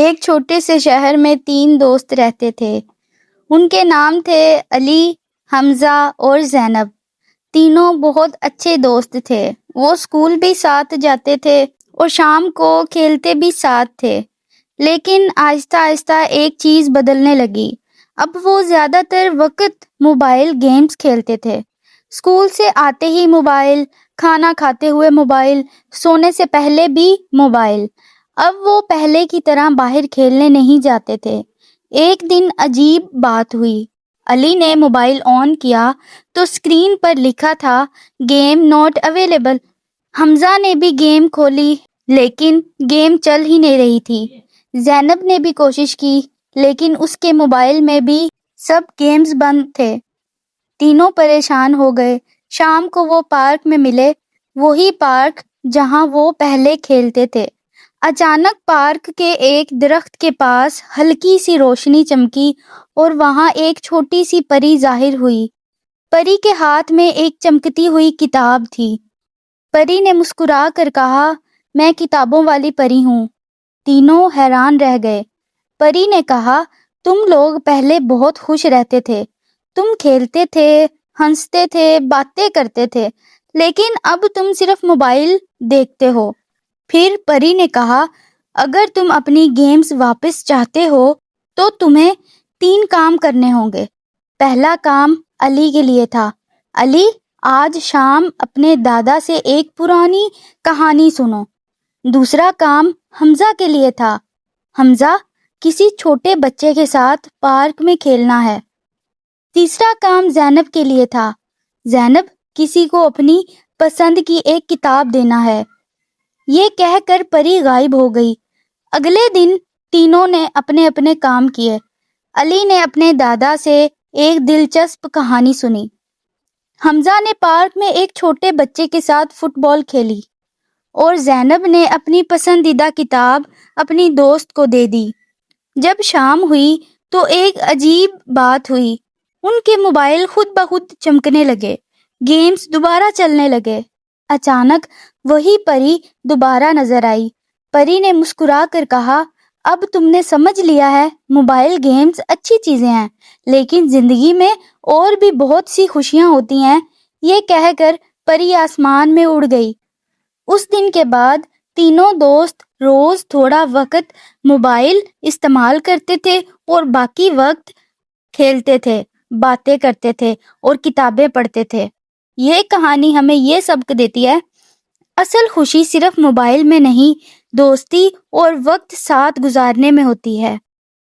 ایک چھوٹے سے شہر میں 3 دوست رہتے تھے۔ ان کے نام تھے علی، حمزہ اور زینب۔ تینوں بہت اچھے دوست تھے۔ وہ اسکول بھی ساتھ جاتے تھے اور شام کو کھیلتے بھی ساتھ تھے۔ لیکن آہستہ آہستہ ایک چیز بدلنے لگی۔ اب وہ زیادہ تر وقت موبائل گیمز کھیلتے تھے۔ اسکول سے آتے ہی موبائل، کھانا کھاتے ہوئے موبائل، سونے سے پہلے بھی موبائل۔ اب وہ پہلے کی طرح باہر کھیلنے نہیں جاتے تھے۔ ایک دن عجیب بات ہوئی۔ علی نے موبائل آن کیا تو اسکرین پر لکھا تھا گیم ناٹ اویلیبل۔ حمزہ نے بھی گیم کھولی لیکن گیم چل ہی نہیں رہی تھی۔ زینب نے بھی کوشش کی لیکن اس کے موبائل میں بھی سب گیمز بند تھے۔ تینوں پریشان ہو گئے۔ شام کو وہ پارک میں ملے، وہی پارک جہاں وہ پہلے کھیلتے تھے۔ اچانک پارک کے ایک درخت کے پاس ہلکی سی روشنی چمکی اور وہاں ایک چھوٹی سی پری ظاہر ہوئی۔ پری کے ہاتھ میں ایک چمکتی ہوئی کتاب تھی۔ پری نے مسکرا کر کہا، میں کتابوں والی پری ہوں۔ تینوں حیران رہ گئے۔ پری نے کہا، تم لوگ پہلے بہت خوش رہتے تھے۔ تم کھیلتے تھے، ہنستے تھے، باتیں کرتے تھے، لیکن اب تم صرف موبائل دیکھتے ہو۔ پھر پری نے کہا، اگر تم اپنی گیمز واپس چاہتے ہو تو تمہیں 3 کام کرنے ہوں گے۔ پہلا کام علی کے لیے تھا۔ علی، آج شام اپنے دادا سے ایک پرانی کہانی سنو۔ دوسرا کام حمزہ کے لیے تھا۔ حمزہ، کسی چھوٹے بچے کے ساتھ پارک میں کھیلنا ہے۔ تیسرا کام زینب کے لیے تھا۔ زینب، کسی کو اپنی پسند کی ایک کتاب دینا ہے۔ یہ کہہ کر پری غائب ہو گئی۔ اگلے دن تینوں نے اپنے اپنے کام کیے۔ علی نے اپنے دادا سے ایک دلچسپ کہانی سنی۔ حمزہ نے پارک میں ایک چھوٹے بچے کے ساتھ فٹ بال کھیلی اور زینب نے اپنی پسندیدہ کتاب اپنی دوست کو دے دی۔ جب شام ہوئی تو ایک عجیب بات ہوئی۔ ان کے موبائل خود بخود چمکنے لگے، گیمز دوبارہ چلنے لگے۔ اچانک وہی پری دوبارہ نظر آئی۔ پری نے مسکرا کر کہا، اب تم نے سمجھ لیا ہے، موبائل گیمز اچھی چیزیں ہیں لیکن زندگی میں اور بھی بہت سی خوشیاں ہوتی ہیں۔ یہ کہہ کر پری آسمان میں اڑ گئی۔ اس دن کے بعد تینوں دوست روز تھوڑا وقت موبائل استعمال کرتے تھے اور باقی وقت کھیلتے تھے، باتیں کرتے تھے اور کتابیں پڑھتے تھے۔ یہ کہانی ہمیں یہ سبق دیتی ہے، اصل خوشی صرف موبائل میں نہیں، دوستی اور وقت ساتھ گزارنے میں ہوتی ہے۔